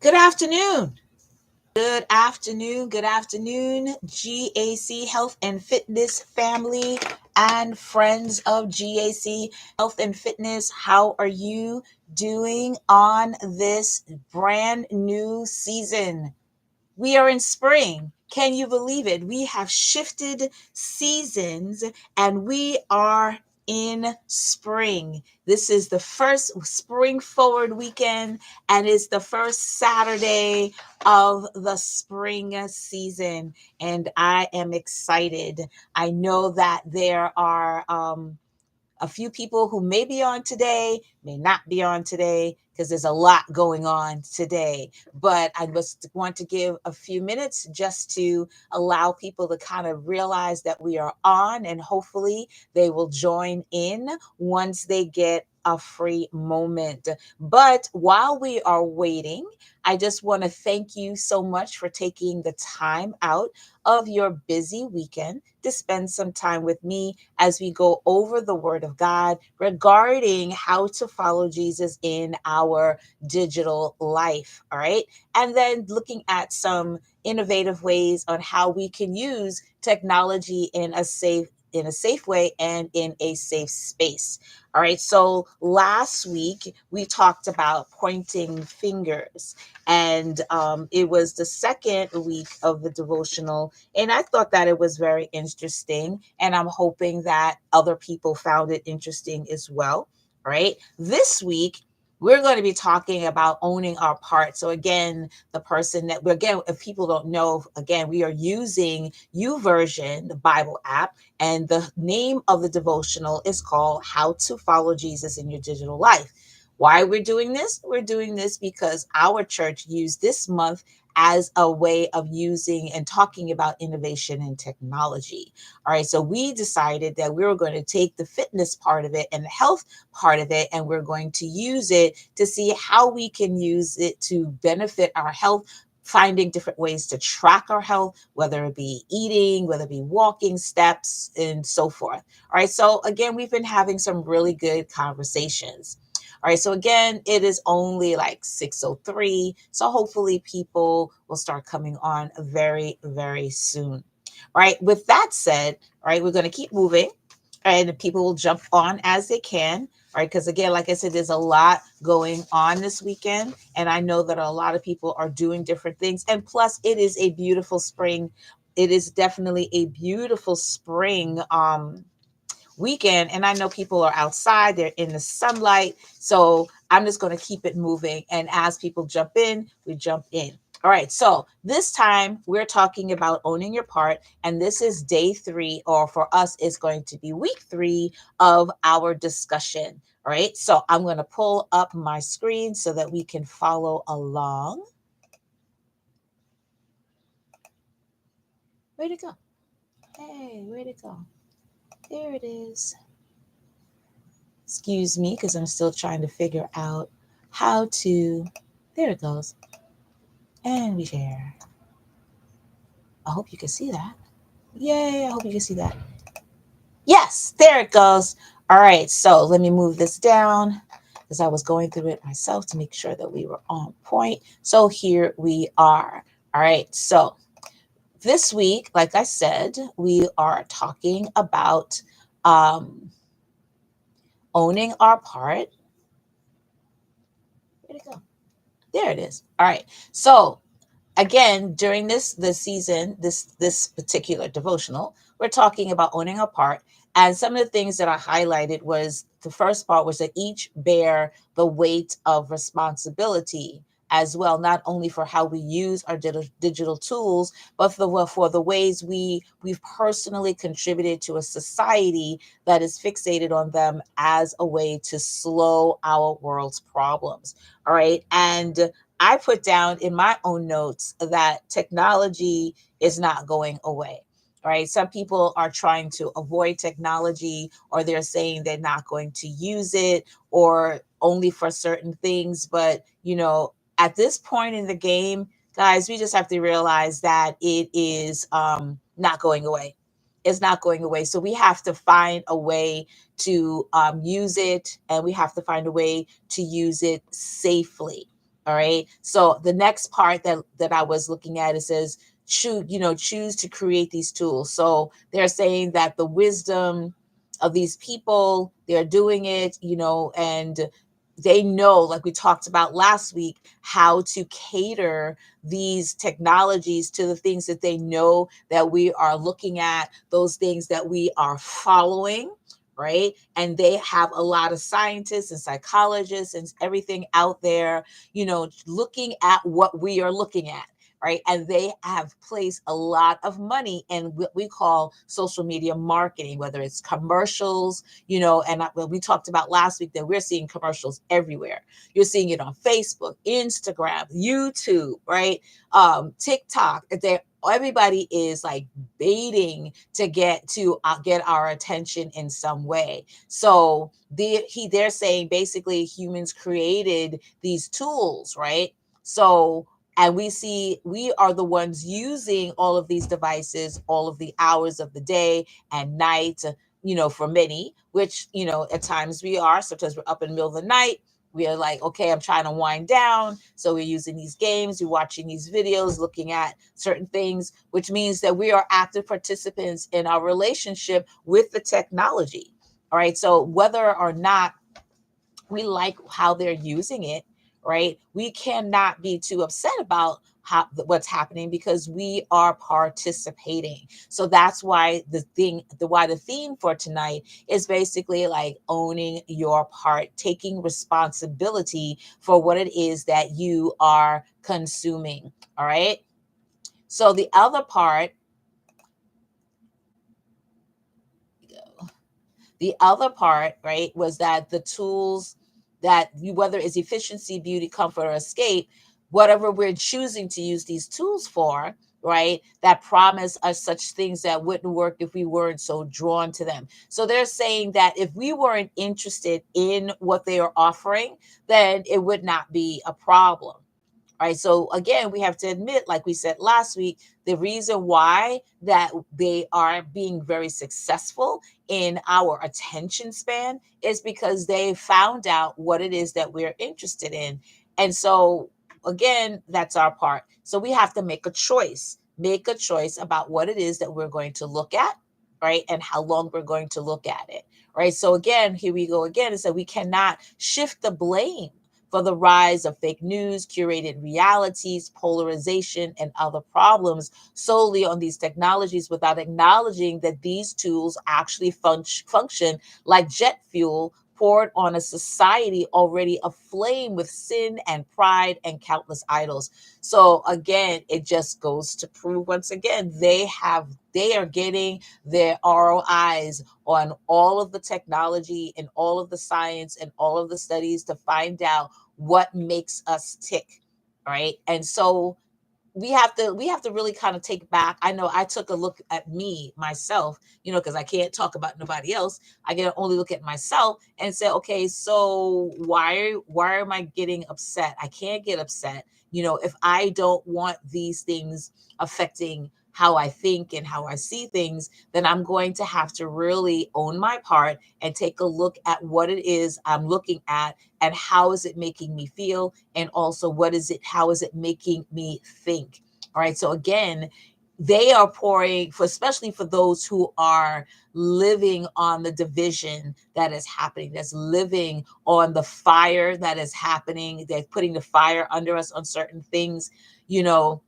Good afternoon. Good afternoon. Good afternoon, GAC Health and Fitness family and friends of GAC Health and Fitness. How are you doing on this brand new season? We are in spring. Can you believe it? We have shifted seasons and we are in spring. This is the first spring forward weekend and it's the first Saturday of the spring season. And I am excited. I know that there are a few people who may be on today, may not be on today, because there's a lot going on today. But I just want to give a few minutes just to allow people to kind of realize that we are on, and hopefully they will join in once they get a free moment. But while we are waiting, I just want to thank you so much for taking the time out of your busy weekend to spend some time with me as we go over the Word of God regarding how to follow Jesus in our digital life. All right. And then looking at some innovative ways on how we can use technology in a safe way and in a safe space. All right. So last week we talked about pointing fingers, and it was the second week of the devotional, and I thought that it was very interesting. And I'm hoping that other people found it interesting as well. Right. This week, we're going to be talking about owning our part. So again, the person that again, if people don't know, again, we are using YouVersion, the Bible app, and the name of the devotional is called How to Follow Jesus in Your Digital Life. Why we're doing this? We're doing this because our church used this month as a way of using and talking about innovation and technology. All right, so we decided that we were going to take the fitness part of it and the health part of it, and we're going to use it to see how we can use it to benefit our health, finding different ways to track our health, whether it be eating, whether it be walking steps, and so forth. All right, so again, we've been having some really good conversations. All right, so again, it is only like 6:03, so hopefully people will start coming on very, very soon. All right, with that said, all right, we're going to keep moving, and people will jump on as they can. All right, because again, like I said, there's a lot going on this weekend, and I know that a lot of people are doing different things. And plus, it is a beautiful spring. It is definitely a beautiful spring weekend, and I know people are outside, they're in the sunlight, so I'm just going to keep it moving, and as people jump in, we jump in. All right, so this time we're talking about owning your part, and this is day 3, or for us it's going to be week 3 of our discussion. All right, so I'm going to pull up my screen so that we can follow along. Where'd it go? Hey, where'd it go? There it is. Excuse me, because I'm still trying to figure out how to, there it goes. And we share. I hope you can see that. Yay, I hope you can see that. Yes, there it goes. All right, so let me move this down because I was going through it myself to make sure that we were on point. So here we are. All right, so this week, like I said, we are talking about owning our part. Where'd it go? There it is. All right. So again, during this season, this particular devotional, we're talking about owning our part. And some of the things that I highlighted was the first part was that each bear the weight of responsibility as well, not only for how we use our digital tools, but for the ways we've personally contributed to a society that is fixated on them as a way to slow our world's problems. All right. And I put down in my own notes that technology is not going away. Right. Some people are trying to avoid technology, or they're saying they're not going to use it or only for certain things. But, at this point in the game, guys, we just have to realize that it is not going away. It's not going away. So we have to find a way to use it, and we have to find a way to use it safely. All right. So the next part that I was looking at, it says choose to create these tools. So they're saying that the wisdom of these people, they're doing it, and they know, like we talked about last week, how to cater these technologies to the things that they know that we are looking at, those things that we are following, right? And they have a lot of scientists and psychologists and everything out there, looking at what we are looking at. Right. And they have placed a lot of money in what we call social media marketing, whether it's commercials, well, we talked about last week that we're seeing commercials everywhere. You're seeing it on Facebook, Instagram, YouTube, right? TikTok. Everybody is like baiting to get our attention in some way. So they're saying basically humans created these tools, right? So, and we are the ones using all of these devices all of the hours of the day and night, for many, which, at times we are. Sometimes we're up in the middle of the night. We are like, okay, I'm trying to wind down. So we're using these games, we're watching these videos, looking at certain things, which means that we are active participants in our relationship with the technology. All right. So whether or not we like how they're using it, right? We cannot be too upset about what's happening because we are participating. So that's why the theme for tonight is basically like owning your part, taking responsibility for what it is that you are consuming. All right. So the other part, right, was that the tools that whether it's efficiency, beauty, comfort, or escape, whatever we're choosing to use these tools for, right, that promise us such things that wouldn't work if we weren't so drawn to them. So they're saying that if we weren't interested in what they are offering, then it would not be a problem. All right. So again, we have to admit, like we said last week, the reason why that they are being very successful in our attention span is because they found out what it is that we're interested in. And so again, that's our part. So we have to make a choice about what it is that we're going to look at, right? And how long we're going to look at it. Right. So again, here we go again. Is that we cannot shift the blame for the rise of fake news, curated realities, polarization, and other problems solely on these technologies without acknowledging that these tools actually function like jet fuel poured on a society already aflame with sin and pride and countless idols. So again, it just goes to prove once again, they are getting their ROIs on all of the technology and all of the science and all of the studies to find out what makes us tick. All right. And so we have to really kind of take back. I know I took a look at me myself, because I can't talk about nobody else. I can only look at myself and say, okay, so why am I getting upset? I can't get upset, if I don't want these things affecting how I think and how I see things, then I'm going to have to really own my part and take a look at what it is I'm looking at and how is it making me feel, and also how is it making me think. All right. So again, they are pouring for, especially for those who are living on the division that is happening, that's living on the fire that is happening. They're putting the fire under us on certain things, you know,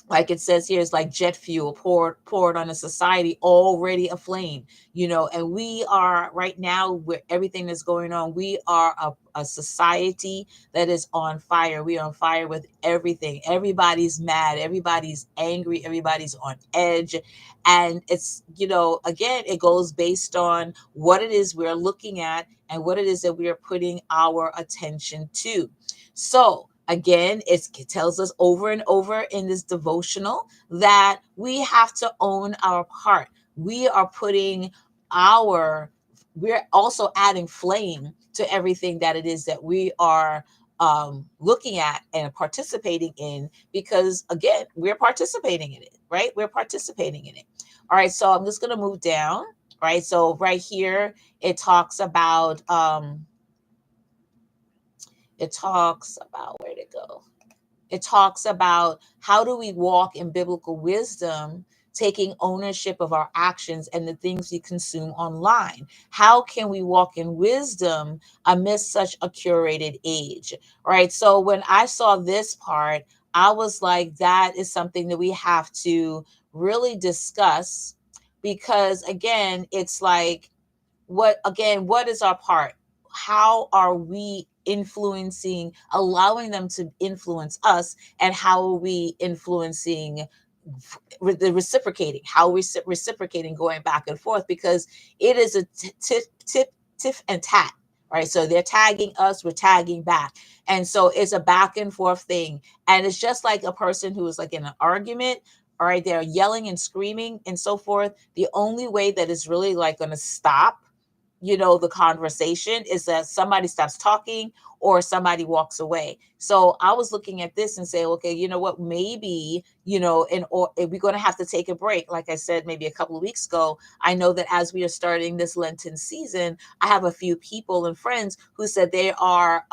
like it says here, it's like jet fuel poured on a society already aflame, and we are right now, where everything that's going on, we are a society that is on fire. We are on fire with everything. Everybody's mad, everybody's angry, everybody's on edge. And it's, again, it goes based on what it is we're looking at and what it is that we are putting our attention to. So again, it tells us over and over in this devotional that we have to own our part. We're also adding flame to everything that it is that we are looking at and participating in, because again, we're participating in it, right? We're participating in it. All right. So I'm just going to move down. Right. So right here, it talks about, where to go. it talks about how do we walk in biblical wisdom, taking ownership of our actions and the things we consume online. How can we walk in wisdom amidst such a curated age? Right. So when I saw this part, I was like, that is something that we have to really discuss, because again, it's like, what is our part? How are we influencing, allowing them to influence us, and how are we influencing the reciprocating, how we reciprocating, going back and forth, because it is a tiff and tat, right? So they're tagging us, we're tagging back, and so it's a back and forth thing. And it's just like a person who is like in an argument, all right, they're yelling and screaming and so forth. The only way that is really like going to stop, the conversation, is that somebody stops talking or somebody walks away. So I was looking at this and say, okay, you know what, maybe, or if we're going to have to take a break. Like I said, maybe a couple of weeks ago, I know that as we are starting this Lenten season, I have a few people and friends who said they are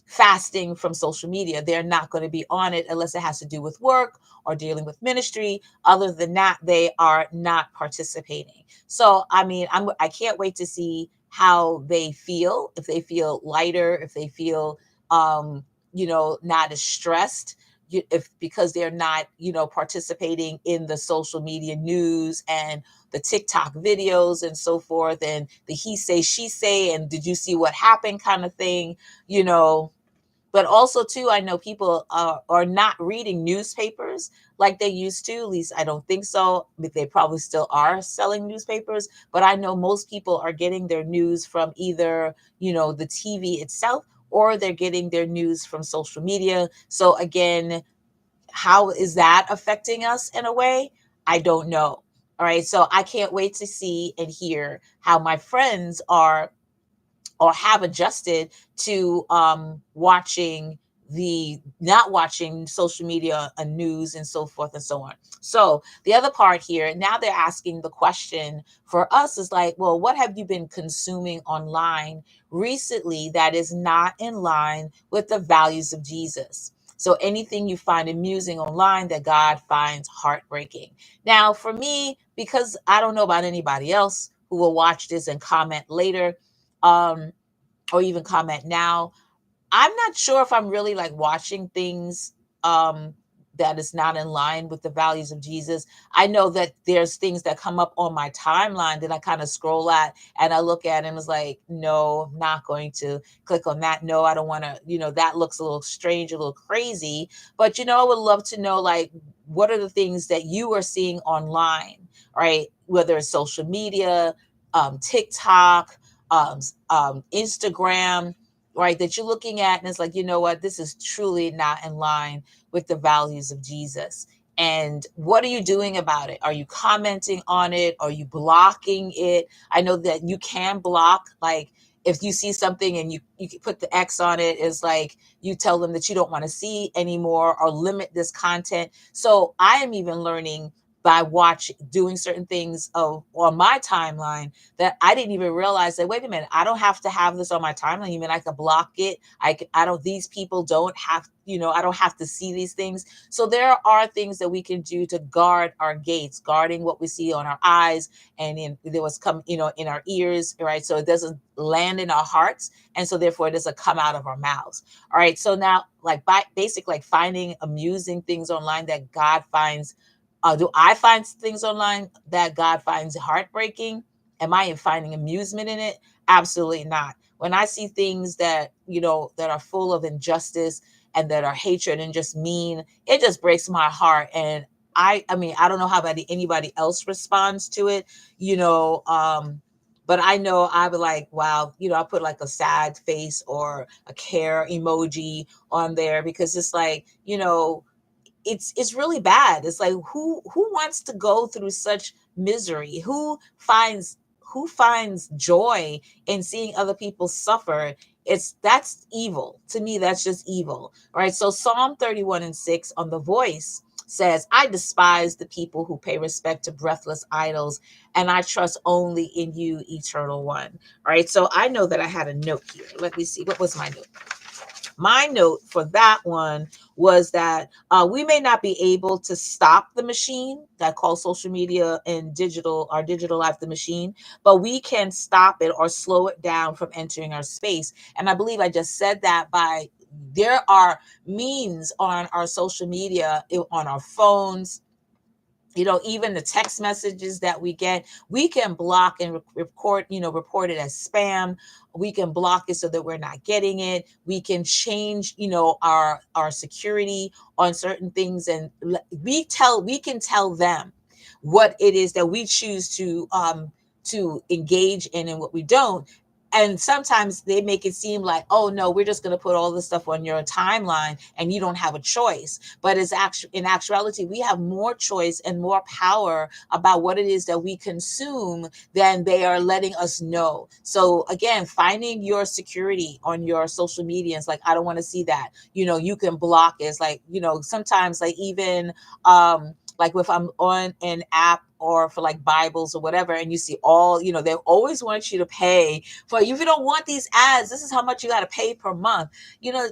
fasting from social media. They're not going to be on it unless it has to do with work or dealing with ministry. Other than that, they are not participating. So, I mean, I can't wait to see how they feel, if they feel lighter, if they feel, not as stressed, if because they're not, participating in the social media news and the TikTok videos and so forth, and the he say, she say, and did you see what happened kind of thing, you know. But also, too, I know people are not reading newspapers like they used to. At least I don't think so. But they probably still are selling newspapers. But I know most people are getting their news from either, the TV itself, or they're getting their news from social media. So again, how is that affecting us in a way? I don't know. All right. So I can't wait to see and hear how my friends are or have adjusted to watching the not watching social media and news and so forth and so on. So the other part here, now they're asking the question for us is like, well, what have you been consuming online recently that is not in line with the values of Jesus? So anything you find amusing online that God finds heartbreaking. Now, for me, because I don't know about anybody else who will watch this and comment later, um, or even comment now, I'm not sure if I'm really like watching things that is not in line with the values of Jesus. I know that there's things that come up on my timeline that I kind of scroll at and I look at and it's like, no, I'm not going to click on that. No, I don't want to, that looks a little strange, a little crazy. But I would love to know, like, what are the things that you are seeing online, right? Whether it's social media, TikTok, Instagram, right? That you're looking at and it's like, you know what, this is truly not in line with the values of Jesus. And what are you doing about it? Are you commenting on it? Are you blocking it? I know that you can block, like if you see something and you put the X on it, is like you tell them that you don't want to see anymore or limit this content. So I am even learning by doing certain things on my timeline that I didn't even realize that, wait a minute, I don't have to have this on my timeline. Even I could block it. These people don't have, I don't have to see these things. So there are things that we can do to guard our gates, guarding what we see on our eyes and in our ears, right? So it doesn't land in our hearts. And so therefore it doesn't come out of our mouths. All right. So now like finding amusing things online that God finds. Do I find things online that God finds heartbreaking? Am I finding amusement in it? Absolutely not. When I see things that, that are full of injustice and that are hatred and just mean, it just breaks my heart. And I mean, I don't know how anybody else responds to it, but I know I would like, wow, I put like a sad face or a care emoji on there because it's like, it's really bad. It's like who wants to go through such misery? Who finds joy in seeing other people suffer? That's evil. To me, that's just evil. Right? So Psalm 31:6 on The Voice says, I despise the people who pay respect to breathless idols, and I trust only in you, eternal one. All right. So I know that I had a note here. Let me see. What was my note? My note for that one was that we may not be able to stop the machine that calls social media and our digital life the machine, but we can stop it or slow it down from entering our space. And I believe I just said that by there are means on our social media, on our phones, even the text messages that we get, we can block and report it as spam. We can block it so that we're not getting it. We can change, our security on certain things, and we can tell them what it is that we choose to engage in and what we don't. And sometimes they make it seem like, oh no, we're just going to put all this stuff on your timeline and you don't have a choice. But in actuality, we have more choice and more power about what it is that we consume than they are letting us know. So again, finding your security on your social media is like, I don't want to see that. You can block it. It's like, sometimes like even like if I'm on an app or for like Bibles or whatever, and you see all, they always want you to pay for, if you don't want these ads, this is how much you got to pay per month.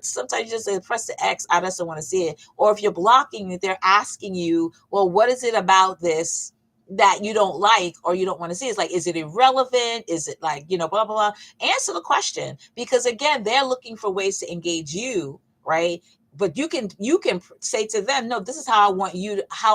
Sometimes you just say, press the X, I just don't want to see it. Or if you're blocking it, they're asking you, well, what is it about this that you don't like or you don't want to see? It's like, is it irrelevant? Is it like, blah, blah, blah. Answer the question, because again, they're looking for ways to engage you, right? But you can say to them, no, this is how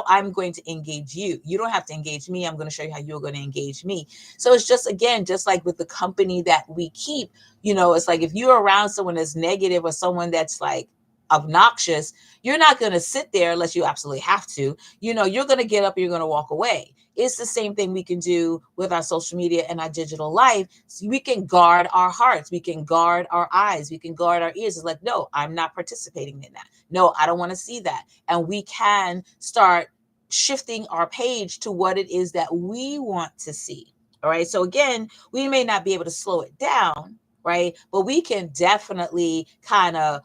I'm going to engage you. You don't have to engage me. I'm going to show you how you're going to engage me. So it's just, again, just like with the company that we keep, it's like if you're around someone that's negative or someone that's like obnoxious, you're not going to sit there unless you absolutely have to. You're going to get up, you're going to walk away. It's the same thing we can do with our social media and our digital life. So we can guard our hearts. We can guard our eyes. We can guard our ears. It's like, no, I'm not participating in that. No, I don't want to see that. And we can start shifting our page to what it is that we want to see. All right. So again, we may not be able to slow it down, right? But we can definitely kind of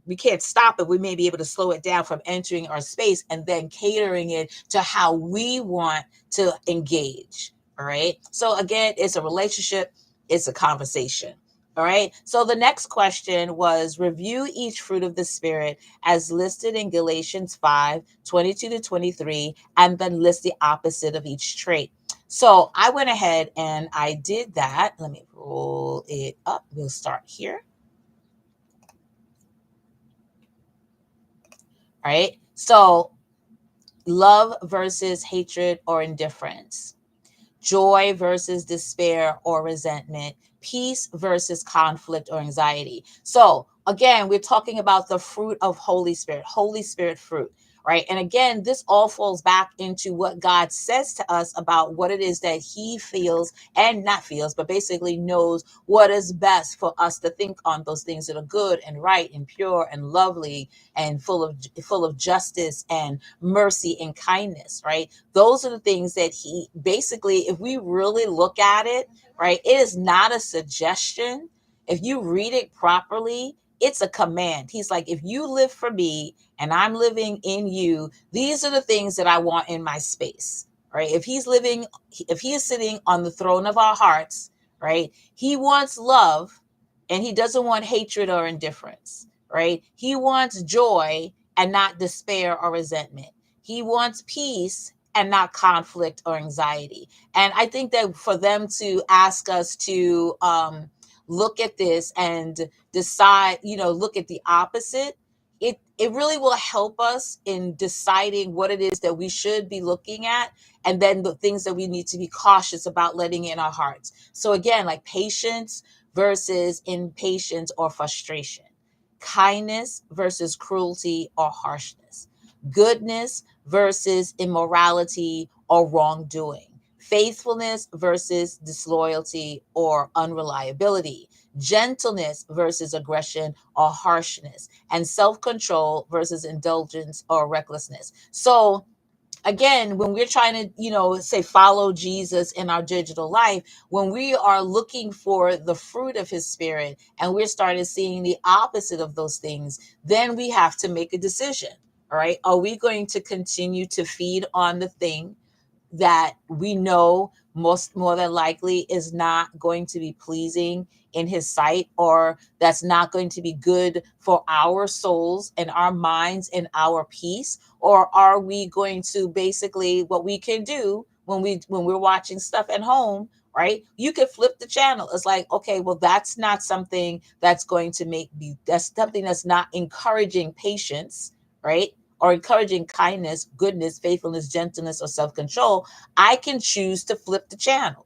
we can't stop it. We may be able to slow it down from entering our space and then catering it to how we want to engage. All right. So again, it's a relationship, it's a conversation. All right. So the next question was, review each fruit of the Spirit as listed in Galatians 5:22-23, and then list the opposite of each trait. So I went ahead and I did that. Let me roll it up. We'll start here. All right. So love versus hatred or indifference, joy versus despair or resentment, peace versus conflict or anxiety. So again, we're talking about the fruit of Holy Spirit fruit, right? And again, this all falls back into what God says to us about what it is that he feels, and not feels, but basically knows what is best for us to think on, those things that are good and right and pure and lovely and full of justice and mercy and kindness, right? Those are the things that he basically, if we really look at it, right, it is not a suggestion. If you read it properly, it's a command. He's like, if you live for me and I'm living in you, these are the things that I want in my space, right? If he is sitting on the throne of our hearts, right, he wants love and he doesn't want hatred or indifference, right? He wants joy and not despair or resentment. He wants peace and not conflict or anxiety. And I think that for them to ask us to look at this and decide, look at the opposite, it really will help us in deciding what it is that we should be looking at, and then the things that we need to be cautious about letting in our hearts. So again, like patience versus impatience or frustration, kindness versus cruelty or harshness, goodness versus immorality or wrongdoing, faithfulness versus disloyalty or unreliability, gentleness versus aggression or harshness, and self-control versus indulgence or recklessness. So again, when we're trying to, say follow Jesus in our digital life, when we are looking for the fruit of his Spirit and we're starting seeing the opposite of those things, then we have to make a decision. All right. Are we going to continue to feed on the thing that we know more than likely is not going to be pleasing in his sight, or that's not going to be good for our souls and our minds and our peace? Or are we going to basically, what we can do when we're watching stuff at home, right? You could flip the channel. It's like, okay, well, that's not something that's going to make me, that's something that's not encouraging patience, right? Or encouraging kindness, goodness, faithfulness, gentleness, or self-control. I can choose to flip the channel.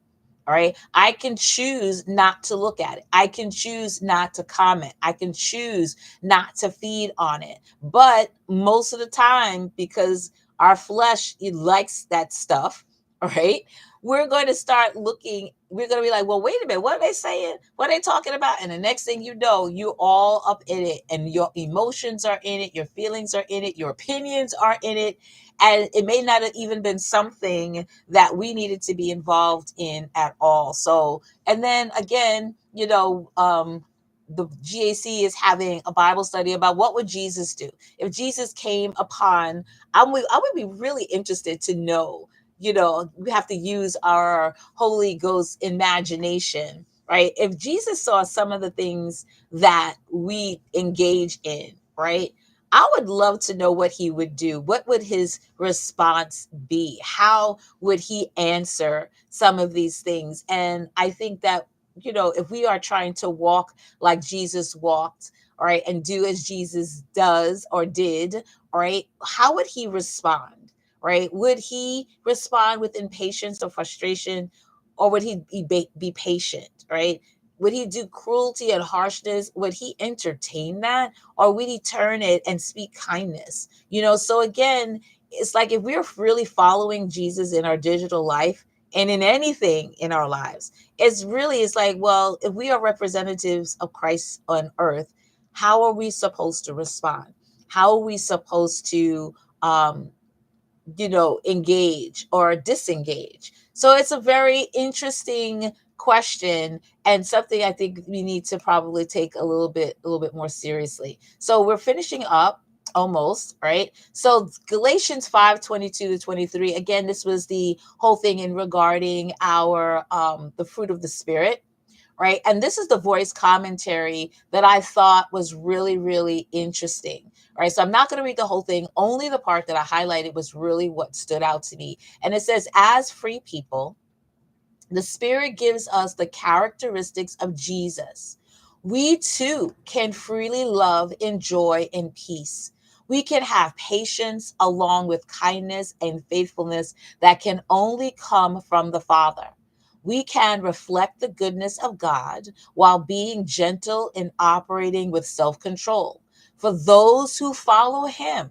All right. I can choose not to look at it. I can choose not to comment. I can choose not to feed on it. But most of the time, because our flesh, it likes that stuff, all right, we're going to start looking, we're going to be like, well, wait a minute, what are they saying? What are they talking about? And the next thing you know, you're all up in it, and your emotions are in it, your feelings are in it, your opinions are in it. And it may not have even been something that we needed to be involved in at all. So, and then again, the GAC is having a Bible study about what would Jesus do if Jesus came upon. I would be really interested to know. We have to use our Holy Ghost imagination, right? If Jesus saw some of the things that we engage in, right? I would love to know what he would do. What would his response be? How would he answer some of these things? And I think that, if we are trying to walk like Jesus walked, all right, and do as Jesus does or did, all right, how would he respond? Right? Would he respond with impatience or frustration, or would he be patient? Right? Would he do cruelty and harshness? Would he entertain that, or would he turn it and speak kindness? So again, it's like if we're really following Jesus in our digital life and in anything in our lives, it's like, well, if we are representatives of Christ on earth, how are we supposed to respond? How are we supposed to engage or disengage? So it's a very interesting question, and something I think we need to probably take a little bit more seriously. So we're finishing up almost, right? So Galatians 5:22-23. Again, this was the whole thing in regarding our the fruit of the spirit, right? And this is the voice commentary that I thought was really, really interesting, right? So I'm not going to read the whole thing. Only the part that I highlighted was really what stood out to me. And it says, as free people, the Spirit gives us the characteristics of Jesus. We too can freely love, enjoy, and peace. We can have patience along with kindness and faithfulness that can only come from the Father. We can reflect the goodness of God while being gentle and operating with self control. For those who follow Him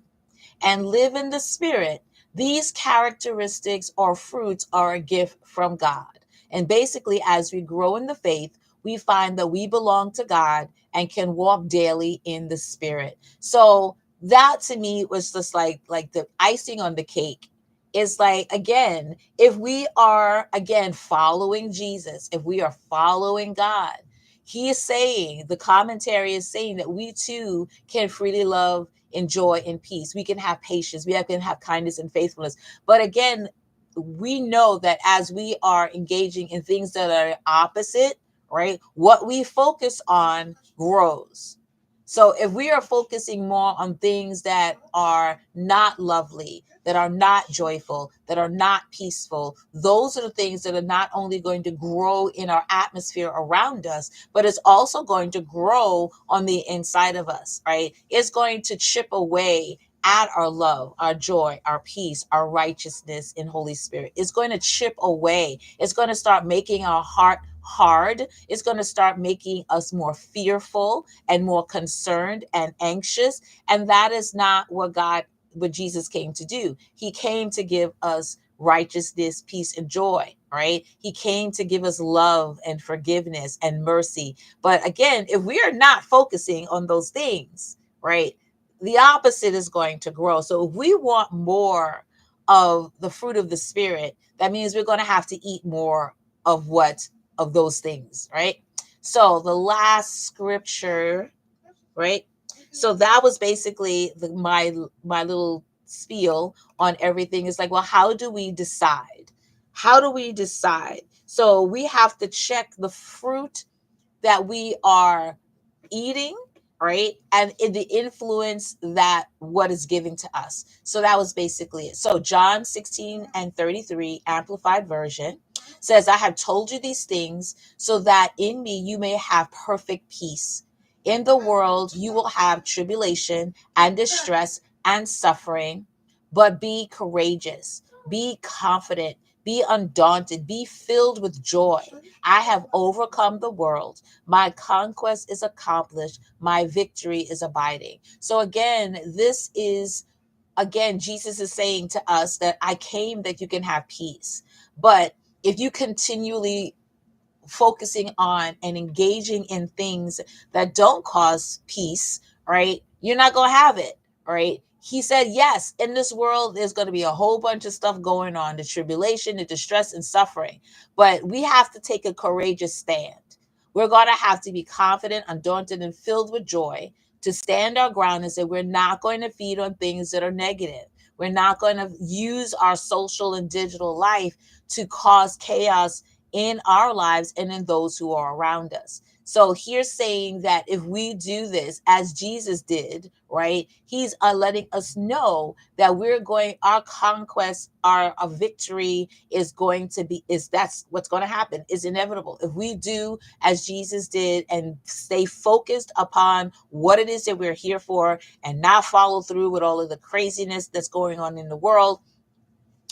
and live in the Spirit, these characteristics or fruits are a gift from God. And basically, as we grow in the faith, we find that we belong to God and can walk daily in the Spirit. So that to me was just like the icing on the cake. It's like, again, if we are again following Jesus, if we are following God, he is saying, the commentary is saying that we too can freely love, enjoy, and peace. We can have patience. Can have kindness and faithfulness. But again, we know that as we are engaging in things that are opposite, right, what we focus on grows. So if we are focusing more on things that are not lovely, that are not joyful, that are not peaceful, those are the things that are not only going to grow in our atmosphere around us, but it's also going to grow on the inside of us, right? It's going to chip away at our love, our joy, our peace, our righteousness in Holy Spirit. It's going to chip away. It's going to start making our heart hard. It's going to start making us more fearful and more concerned and anxious. And that is not what Jesus came to do. He came to give us righteousness, peace, and joy, right? He came to give us love and forgiveness and mercy. But again, if we are not focusing on those things, right, the opposite is going to grow. So if we want more of the fruit of the Spirit, that means we're going to have to eat more of those things, right? So the last scripture, right? So that was basically my little spiel on everything. It's like, well, how do we decide? how do we decide? So we have to check the fruit that we are eating, right? And in the influence that what is giving to us. So that was basically it. So John 16:33, Amplified Version, says, I have told you these things so that in me you may have perfect peace. In the world you will have tribulation and distress and suffering, but be courageous, be confident, be undaunted, be filled with joy. I have overcome the world. My conquest is accomplished. My victory is abiding. So again, this is, again, Jesus is saying to us that I came that you can have peace. But if you continually focusing on and engaging in things that don't cause peace, right? You're not going to have it, right? He said, yes, in this world, there's going to be a whole bunch of stuff going on, the tribulation, the distress, and suffering. But we have to take a courageous stand. We're going to have to be confident, undaunted, and filled with joy to stand our ground and say, we're not going to feed on things that are negative. We're not going to use our social and digital life to cause chaos in our lives and in those who are around us. So here's saying that if we do this as Jesus did, right, he's letting us know that we're going, our conquest, our victory is going to be, is that's what's going to happen, is inevitable. If we do as Jesus did and stay focused upon what it is that we're here for and not follow through with all of the craziness that's going on in the world,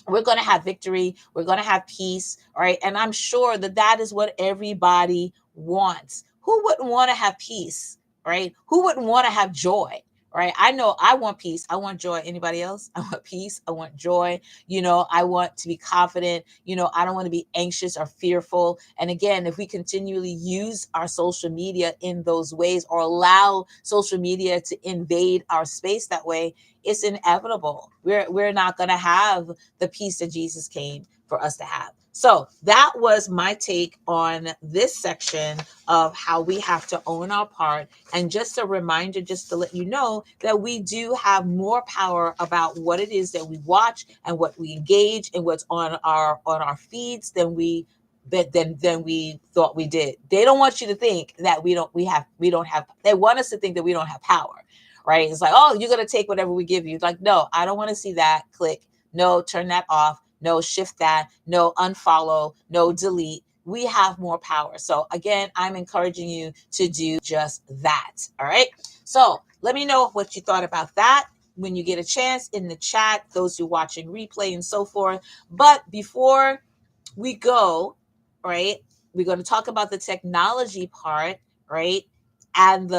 we're going to have victory. We're going to have peace. All right. And I'm sure that that is what everybody wants. Who wouldn't want to have peace? Right? Who wouldn't want to have joy? Right? I know I want peace. I want joy. Anybody else? I want peace. I want joy. I want to be confident. I don't want to be anxious or fearful. And again, if we continually use our social media in those ways or allow social media to invade our space that way, it's inevitable. We're not going to have the peace that Jesus came for us to have. So that was my take on this section of how we have to own our part. And just a reminder, just to let you know that we do have more power about what it is that we watch and what we engage and what's on our feeds than we thought we did. They don't want you to think that we don't have, they want us to think that we don't have power. Right? It's like, oh, you're going to take whatever we give you. It's like, no, I don't want to see that. Click. No, turn that off. No, shift that. No, unfollow. No, delete. We have more power. So again, I'm encouraging you to do just that. All right. So let me know what you thought about that when you get a chance in the chat, those who are watching replay and so forth. But before we go, right, we're going to talk about the technology part, right? And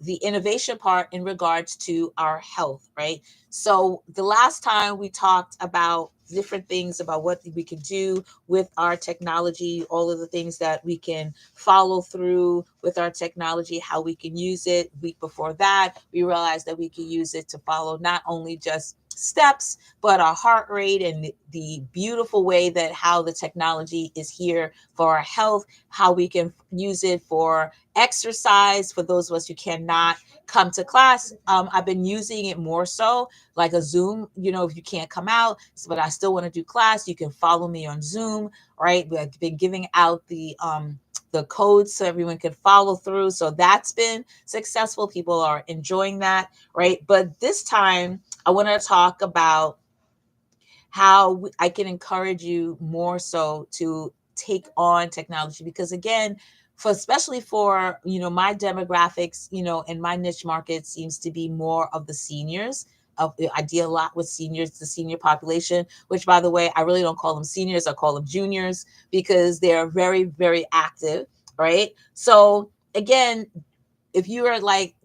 the innovation part in regards to our health, right? So the last time we talked about different things about what we can do with our technology, all of the things that we can follow through with our technology, how we can use it. Week before that, we realized that we can use it to follow not only just steps, but our heart rate and the beautiful way that how the technology is here for our health, how we can use it for exercise for those of us who cannot come to class. I've been using it more so like a Zoom, if you can't come out, but I still want to do class, you can follow me on Zoom, right? We've been giving out the codes so everyone can follow through. So that's been successful. People are enjoying that, right? But this time I want to talk about how I can encourage you more so to take on technology, because again, especially for my demographics, and my niche market seems to be more of the seniors. I deal a lot with seniors, the senior population, which, by the way, I really don't call them seniors, I call them juniors, because they're very, very active, right? So again, if you are like,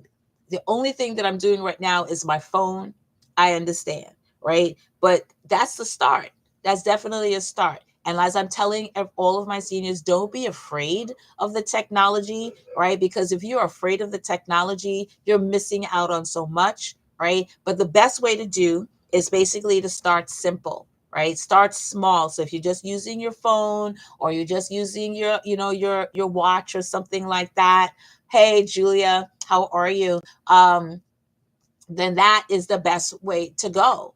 the only thing that I'm doing right now is my phone, I understand, right? But that's the start. That's definitely a start. And as I'm telling all of my seniors, don't be afraid of the technology, right? Because if you're afraid of the technology, you're missing out on so much, right? But the best way to do is basically to start simple, right? Start small. So if you're just using your phone or you're just using your watch or something like that, hey, Julia, how are you? Then that is the best way to go.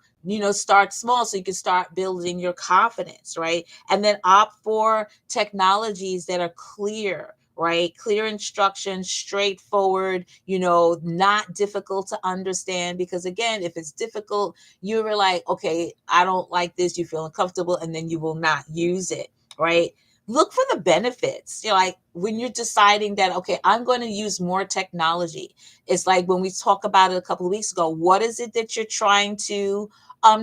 start small so you can start building your confidence, right? And then opt for technologies that are clear, right? Clear instructions, straightforward, not difficult to understand. Because again, if it's difficult, you were like, okay, I don't like this, you feel uncomfortable, and then you will not use it, right? Look for the benefits. Like when you're deciding that, okay, I'm going to use more technology. It's like when we talked about it a couple of weeks ago, what is it that you're trying to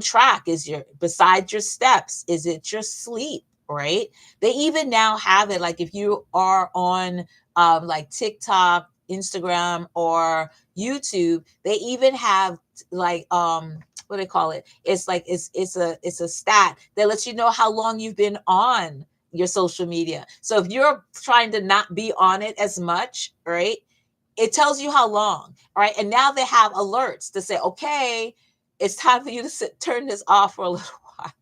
track? Is your besides your steps, is it your sleep, right? They even now have it, like if you are on like TikTok, Instagram, or YouTube, they even have like what do they call it? It's like it's a stat that lets you know how long you've been on your social media. So if you're trying to not be on it as much, right, it tells you how long. All right. And now they have alerts to say, okay, it's time for you to turn this off for a little while.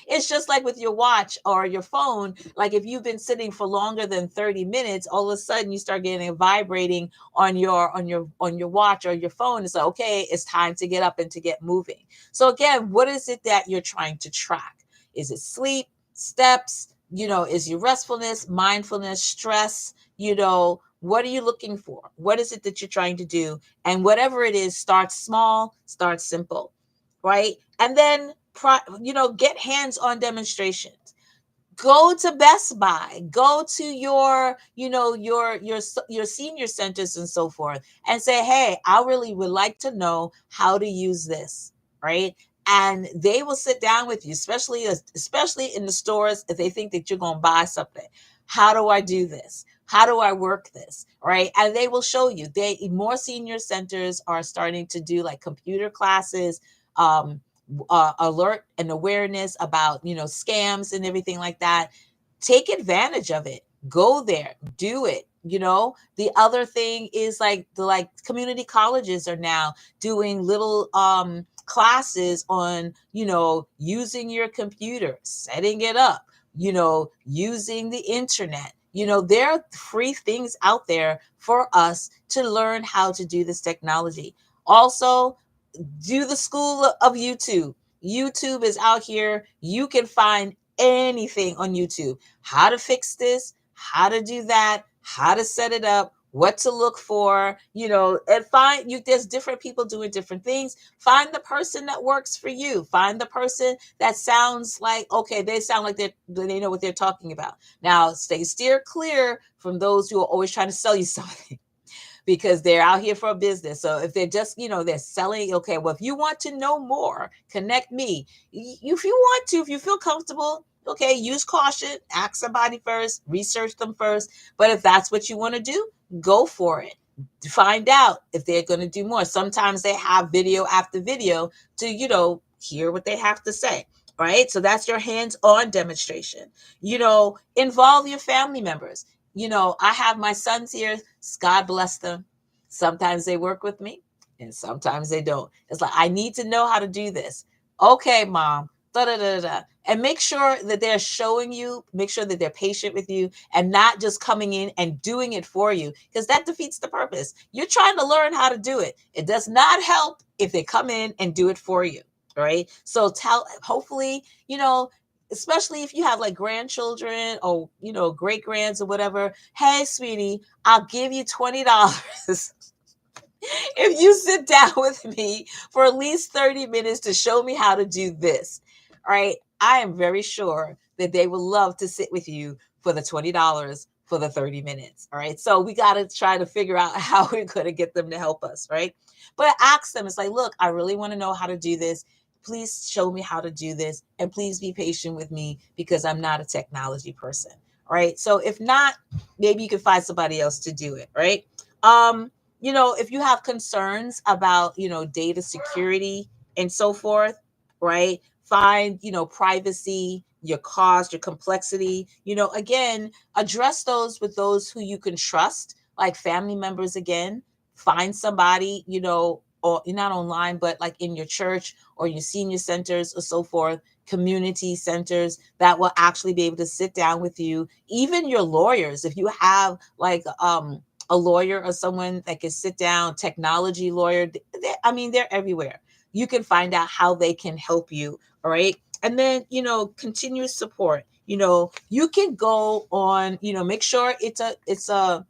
It's just like with your watch or your phone. Like if you've been sitting for longer than 30 minutes, all of a sudden you start getting a vibrating on your watch or your phone. It's like, okay, it's time to get up and to get moving. So again, what is it that you're trying to track? Is it sleep, steps? Is your restfulness, mindfulness, stress? What are you looking for? What is it that you're trying to do? And whatever it is, start small, start simple, right? And then get hands-on demonstrations. Go to Best Buy, go to your senior centers and so forth, and say, hey, I really would like to know how to use this, right? And they will sit down with you, especially in the stores, if they think that you're going to buy something. How do I do this? How do I work this? Right? And they will show you. More senior centers are starting to do like computer classes, alert and awareness about scams and everything like that. Take advantage of it. Go there, do it. The other thing is like the community colleges are now doing little classes on using your computer, setting it up, using the internet. There are free things out there for us to learn how to do this technology. Also, do the school of YouTube. YouTube is out here. You can find anything on YouTube. How to fix this, how to do that, how to set it up, what to look for, and find you. There's different people doing different things. Find the person that works for you. Find the person that sounds like, okay, they sound like they know what they're talking about. Now, steer clear from those who are always trying to sell you something, because they're out here for a business. So if they're just, they're selling, okay, well, if you want to know more, connect me. If you want to, if you feel comfortable, okay, use caution, ask somebody first, research them first. But if that's what you want to do, go for it. Find out if they're going to do more. Sometimes they have video after video to, hear what they have to say. Right. So that's your hands-on demonstration. Involve your family members. I have my sons here. God bless them. Sometimes they work with me and sometimes they don't. It's like, I need to know how to do this. Okay, mom. Da, da, da, da. And make sure that they're showing you, make sure that they're patient with you and not just coming in and doing it for you, because that defeats the purpose. You're trying to learn how to do it. It does not help if they come in and do it for you. Right. So hopefully, especially if you have like grandchildren or, great grands or whatever. Hey, sweetie, I'll give you $20 if you sit down with me for at least 30 minutes to show me how to do this. All right. I am very sure that they would love to sit with you for the $20 for the 30 minutes. All right. So we got to try to figure out how we're going to get them to help us. Right. But ask them, it's like, look, I really want to know how to do this. Please show me how to do this. And please be patient with me because I'm not a technology person. All right. So if not, maybe you can find somebody else to do it. Right. If you have concerns about, data security and so forth, right? Find, privacy, your cost, your complexity, again, address those with those who you can trust, like family members again. Find somebody, or not online, but like in your church or your senior centers or so forth, community centers that will actually be able to sit down with you, even your lawyers. If you have like, a lawyer or someone that can sit down, technology lawyer. They're everywhere. you can find out how they can help you. All right. And then, continuous support. You can go on, make sure it's a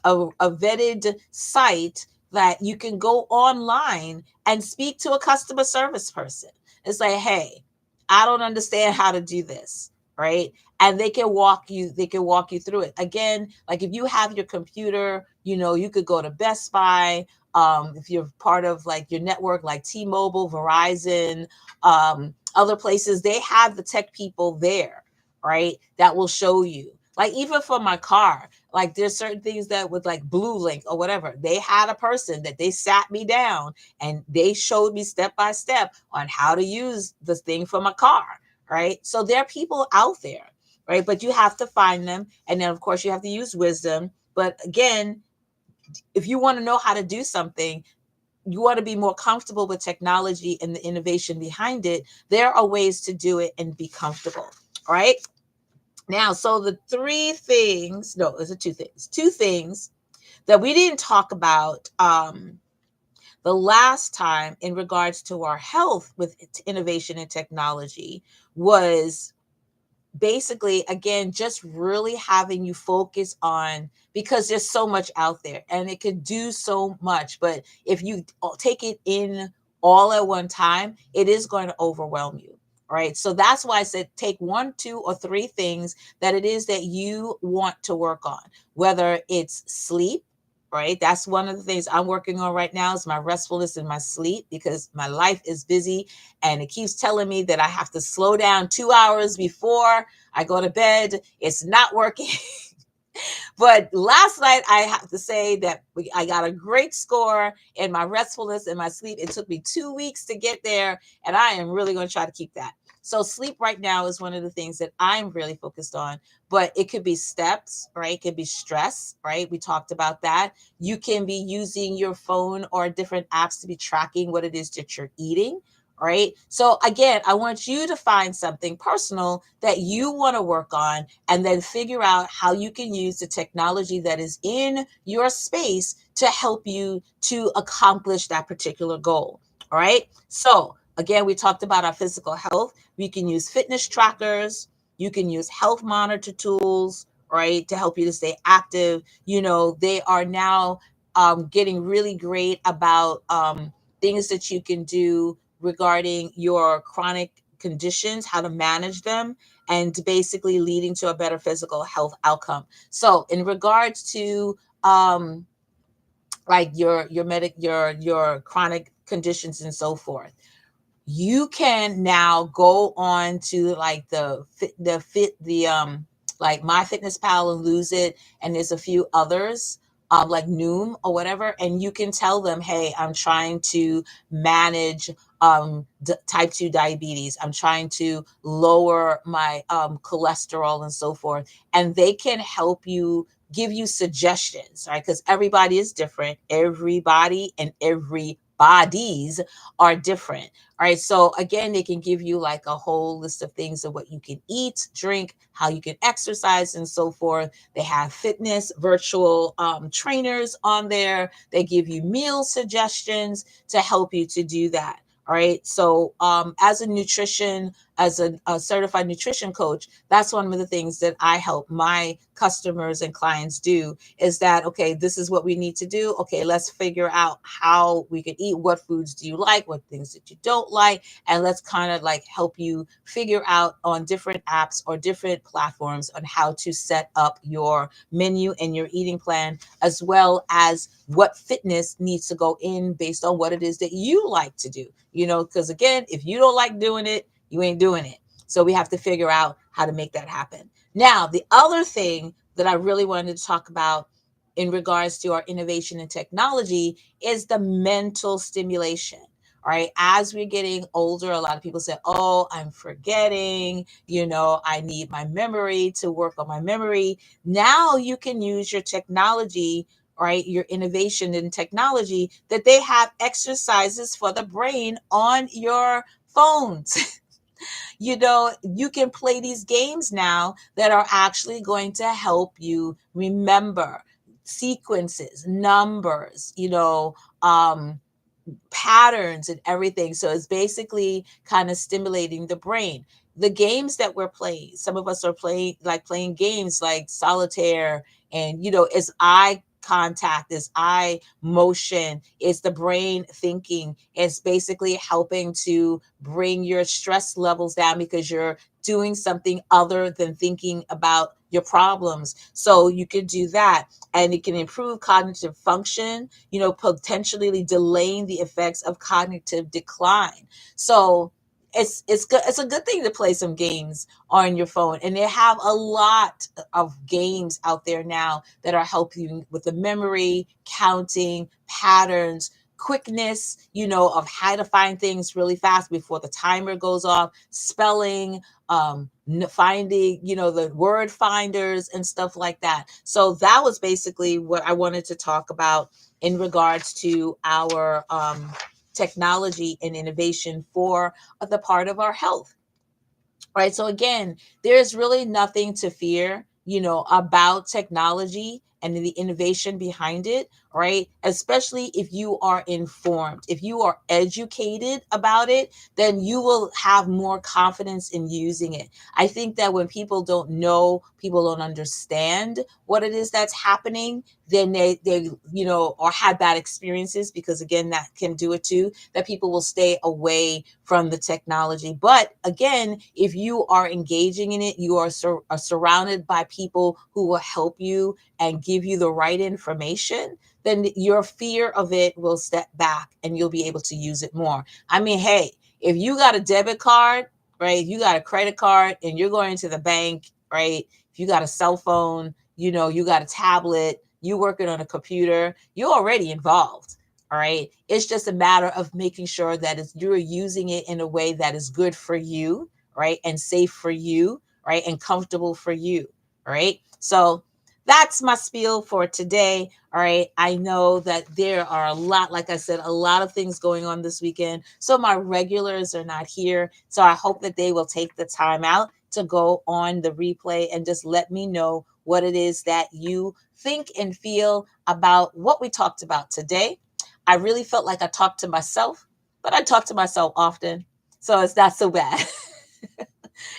vetted site that you can go online and speak to a customer service person. It's like, hey, I don't understand how to do this, right? And they can walk you through it. Again, like if you have your computer, you could go to Best Buy. If you're part of like your network, like T-Mobile, Verizon, other places, they have the tech people there, right? That will show you. Like even for my car, like there's certain things that with like Blue Link or whatever, they had a person that they sat me down and they showed me step by step on how to use this thing for my car, right? So there are people out there, right? But you have to find them. And then of course you have to use wisdom. But again, if you want to know how to do something, you want to be more comfortable with technology and the innovation behind it, there are ways to do it and be comfortable, right? Now, so the three things, no, is it two things that we didn't talk about the last time in regards to our health with innovation and technology was basically, again, just really having you focus on, because there's so much out there and it could do so much, but if you take it in all at one time, it is going to overwhelm you. Right. So that's why I said take one, two, or three things that it is that you want to work on, whether it's sleep. Right. That's one of the things I'm working on right now is my restfulness and my sleep, because my life is busy and it keeps telling me that I have to slow down 2 hours before I go to bed. It's not working. But last night, I have to say that I got a great score in my restfulness and my sleep. It took me 2 weeks to get there, and I am really going to try to keep that. So sleep right now is one of the things that I'm really focused on, but it could be steps, right? It could be stress, right? We talked about that. You can be using your phone or different apps to be tracking what it is that you're eating, right? So again, I want you to find something personal that you want to work on and then figure out how you can use the technology that is in your space to help you to accomplish that particular goal. All right. So again, we talked about our physical health. We can use fitness trackers. You can use health monitor tools, right, to help you to stay active. They are now getting really great about things that you can do regarding your chronic conditions, how to manage them, and basically leading to a better physical health outcome. So in regards to like your chronic conditions and so forth, you can now go on to like the like My Fitness Pal and Lose It, and there's a few others like Noom or whatever, and you can tell them, hey, I'm trying to manage type 2 diabetes, I'm trying to lower my cholesterol and so forth, and they can help you, give you suggestions, right? Because everybody is different, everybody and everybody's are different. All right. So again, they can give you like a whole list of things of what you can eat, drink, how you can exercise, and so forth. They have fitness virtual trainers on there. They give you meal suggestions to help you to do that. All right. So as a certified nutrition coach, that's one of the things that I help my customers and clients do, is that, okay, this is what we need to do. Okay, let's figure out how we can eat. What foods do you like? What things that you don't like? And let's kind of like help you figure out on different apps or different platforms on how to set up your menu and your eating plan, as well as what fitness needs to go in based on what it is that you like to do. Because again, if you don't like doing it, you ain't doing it. So we have to figure out how to make that happen. Now, the other thing that I really wanted to talk about in regards to our innovation and technology is the mental stimulation. All right. As we're getting older, a lot of people say, oh, I'm forgetting, I need my memory to work on my memory. Now you can use your technology, right? Your innovation in technology, that they have exercises for the brain on your phones. You can play these games now that are actually going to help you remember sequences, numbers, patterns and everything. So it's basically kind of stimulating the brain. The games that we're playing, some of us are playing games like solitaire, and it's eye contact, it's eye motion, it's the brain thinking. It's basically helping to bring your stress levels down because you're doing something other than thinking about your problems. So you can do that, and it can improve cognitive function, potentially delaying the effects of cognitive decline. So it's good. It's a good thing to play some games on your phone, and they have a lot of games out there now that are helping you with the memory, counting, patterns, quickness, of how to find things really fast before the timer goes off, spelling, finding, the word finders and stuff like that. So that was basically what I wanted to talk about in regards to our technology and innovation for the part of our health. Right. So again, there's really nothing to fear, about technology and the innovation behind it, right? Especially if you are informed, if you are educated about it, then you will have more confidence in using it. I think that when people don't know, people don't understand what it is that's happening, then they or had bad experiences, because again, that can do it too, that people will stay away from the technology. But again, if you are engaging in it, you are surrounded by people who will help you and give you the right information, then your fear of it will step back and you'll be able to use it more. I mean, hey, if you got a debit card, right? If you got a credit card and you're going to the bank, right? If you got a cell phone, you got a tablet, you working on a computer, you're already involved. All right. It's just a matter of making sure that you're using it in a way that is good for you, right? And safe for you, right? And comfortable for you, right? So that's my spiel for today. All right. I know that there are a lot, like I said, a lot of things going on this weekend. So my regulars are not here. So I hope that they will take the time out to go on the replay and just let me know what it is that you think and feel about what we talked about today. I really felt like I talked to myself, but I talk to myself often. So it's not so bad.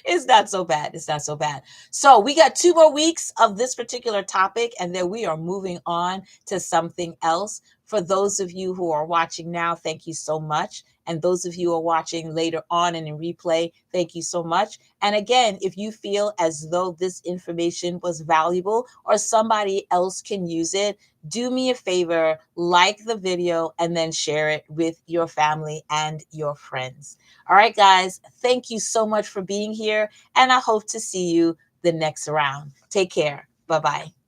It's not so bad. It's not so bad. So we got 2 more weeks of this particular topic, and then we are moving on to something else. For those of you who are watching now, thank you so much. And those of you who are watching later on and in replay, thank you so much. And again, if you feel as though this information was valuable or somebody else can use it, do me a favor, like the video and then share it with your family and your friends. All right, guys, thank you so much for being here, and I hope to see you the next round. Take care. Bye-bye.